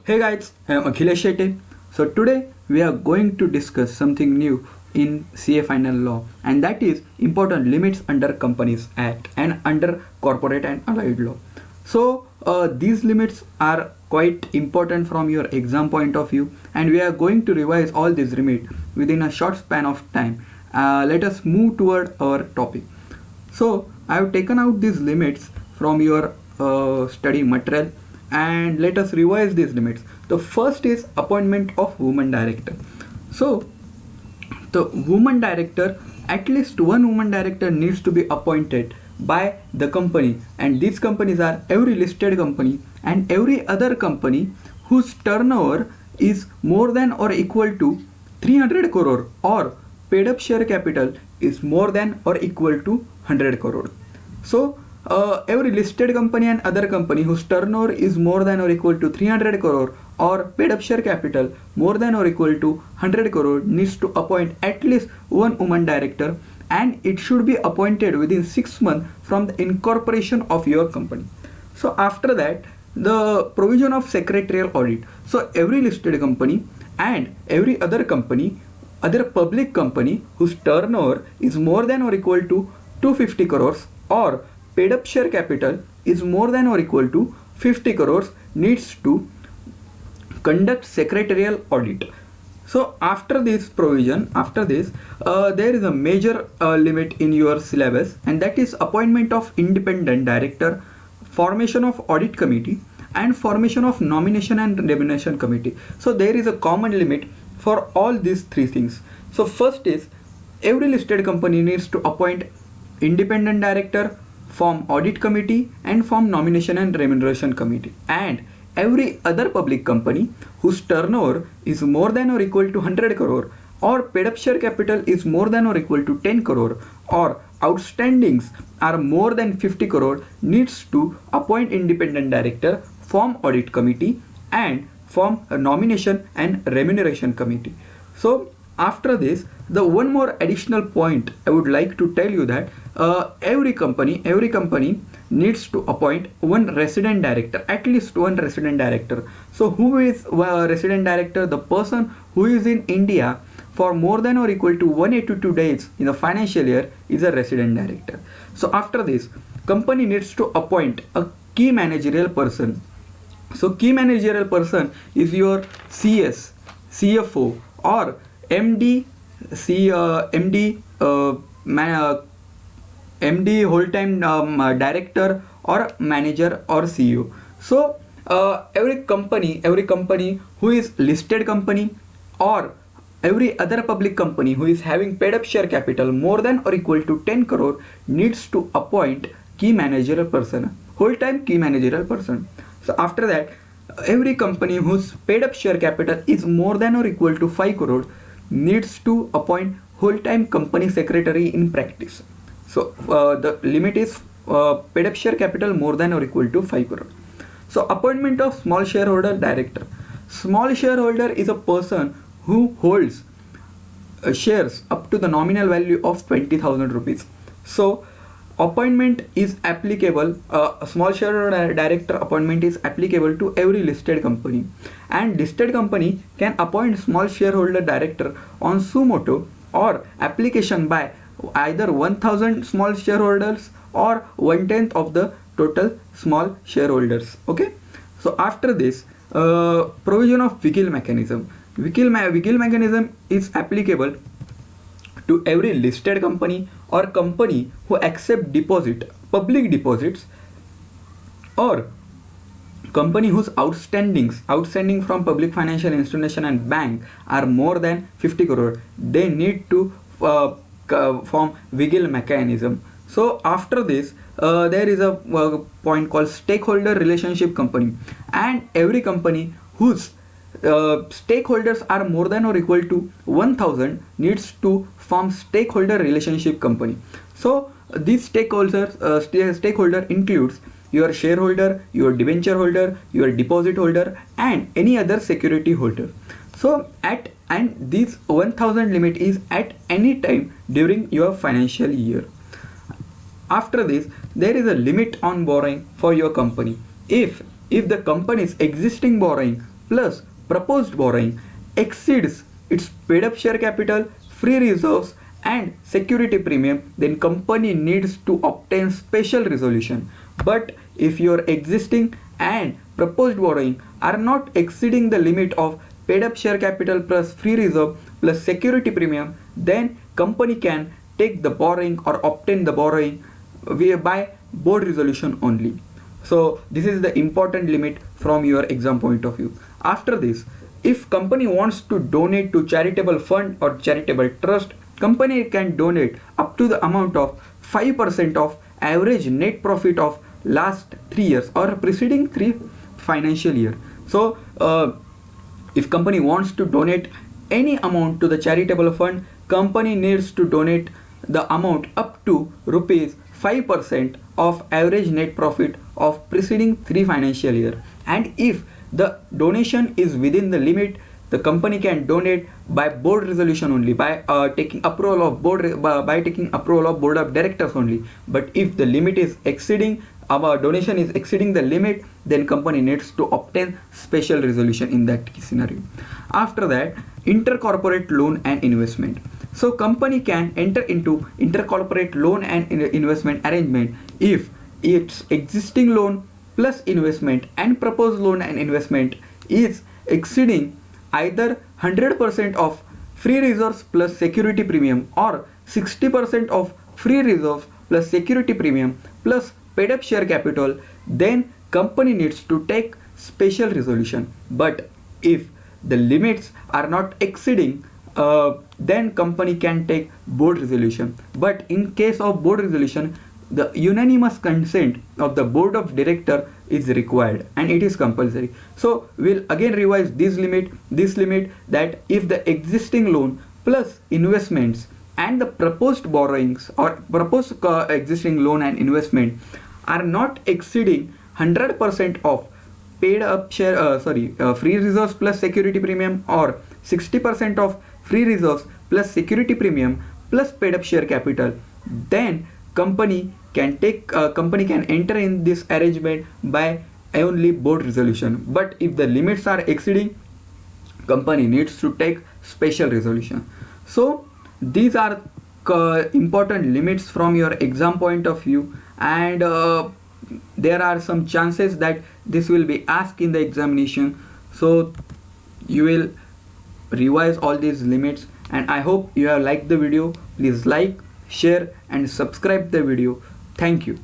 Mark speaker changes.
Speaker 1: Hey guys, I am Akhilesh Shetty. So today we are going to discuss something new in CA Final Law, and that is important limits under Companies Act and under Corporate and Allied Law. So these limits are quite important from your exam point of view, and we are going to revise all these limits within a short span of time. Let us move toward our topic. So I have taken out these limits from your study material, and let us revise these limits. The first is appointment of woman director. So the woman director, at least one woman director needs to be appointed by the company, and these companies are every listed company and every other company whose turnover is more than or equal to 300 crore or paid up share capital is more than or equal to 100 crore. So every listed company and other company whose turnover is more than or equal to 300 crore or paid up share capital more than or equal to 100 crore needs to appoint at least one woman director, and it should be appointed within 6 months from the incorporation of your company. So after that, the provision of secretarial audit. So every listed company and every other public company whose turnover is more than or equal to 250 crores or paid up share capital is more than or equal to 50 crores needs to conduct secretarial audit. So after this provision, there is a major limit in your syllabus, and that is appointment of independent director, formation of audit committee, and formation of nomination and remuneration committee. So there is a common limit for all these three things. So first is every listed company needs to appoint independent director, form audit committee, and form nomination and remuneration committee. And every other public company whose turnover is more than or equal to 100 crore or paid up share capital is more than or equal to 10 crore or outstandings are more than 50 crore needs to appoint independent director, form audit committee, and form a nomination and remuneration committee. So after this, the one more additional point I would like to tell you that every company needs to appoint one resident director, at least one resident director. So who is resident director? The person who is in India for more than or equal to 182 days in the financial year is a resident director. So after this, company needs to appoint a key managerial person. So key managerial person is your CS, CFO, or MD, MD whole time director or manager or CEO. So every company who is listed company or every other public company who is having paid up share capital more than or equal to 10 crore needs to appoint key managerial person, whole time key managerial person. So after that, every company whose paid up share capital is more than or equal to 5 crore needs to appoint whole time company secretary in practice. So the limit is paid up share capital more than or equal to 5 crore. So appointment of small shareholder director. Small shareholder is a person who holds shares up to the nominal value of 20,000 rupees. So appointment is applicable, a small shareholder director appointment is applicable to every listed company, and listed company can appoint small shareholder director on suo motu or application by either 1000 small shareholders or 1/10 of the total small shareholders. Okay, so after this, provision of vigil mechanism. Vigil mechanism is applicable to every listed company or company who accept public deposits, or company whose outstanding from public financial institution and bank are more than 50 crore. They need to form vigil mechanism. So after this, there is a point called stakeholder relationship company, and every company whose stakeholders are more than or equal to 1000 needs to form stakeholder relationship company. So these stakeholder includes your shareholder, your debenture holder, your deposit holder, and any other security holder. So and this 1000 limit is at any time during your financial year. After this, there is a limit on borrowing for your company. If the company's existing borrowing plus proposed borrowing exceeds its paid up share capital, free reserves and security premium, then company needs to obtain special resolution. But if your existing and proposed borrowing are not exceeding the limit of paid up share capital plus free reserve plus security premium, then company can take the borrowing or obtain the borrowing by board resolution only. So this is the important limit from your exam point of view. After this, if company wants to donate to charitable fund or charitable trust, company can donate up to the amount of 5% of average net profit of last 3 years or preceding 3 financial year. So if company wants to donate any amount to the charitable fund, company needs to donate the amount up to rupees 5% of average net profit of preceding 3 financial year. And if the donation is within the limit, the company can donate by board resolution only, by taking approval of board, by taking approval of board of directors only. But if the limit is exceeding, our donation is exceeding the limit, then company needs to obtain special resolution in that scenario. After that, intercorporate loan and investment. So company can enter into intercorporate loan and investment arrangement if its existing loan plus investment and proposed loan and investment is exceeding either 100% of free reserves plus security premium or 60% of free reserves plus security premium plus paid up share capital, then company needs to take special resolution. But if the limits are not exceeding, then company can take board resolution. But in case of board resolution, the unanimous consent of the board of director is required and it is compulsory. So we'll again revise this limit that if the existing loan plus investments and the proposed borrowings or proposed existing loan and investment are not exceeding 100% of paid up share free reserves plus security premium or 60% of free reserves plus security premium plus paid up share capital, then company can enter in this arrangement by only board resolution. But if the limits are exceeding, company needs to take special resolution. So these are important limits from your exam point of view, and there are some chances that this will be asked in the examination. So you will revise all these limits, and I hope you have liked the video. Please like, share and subscribe the video. Thank you.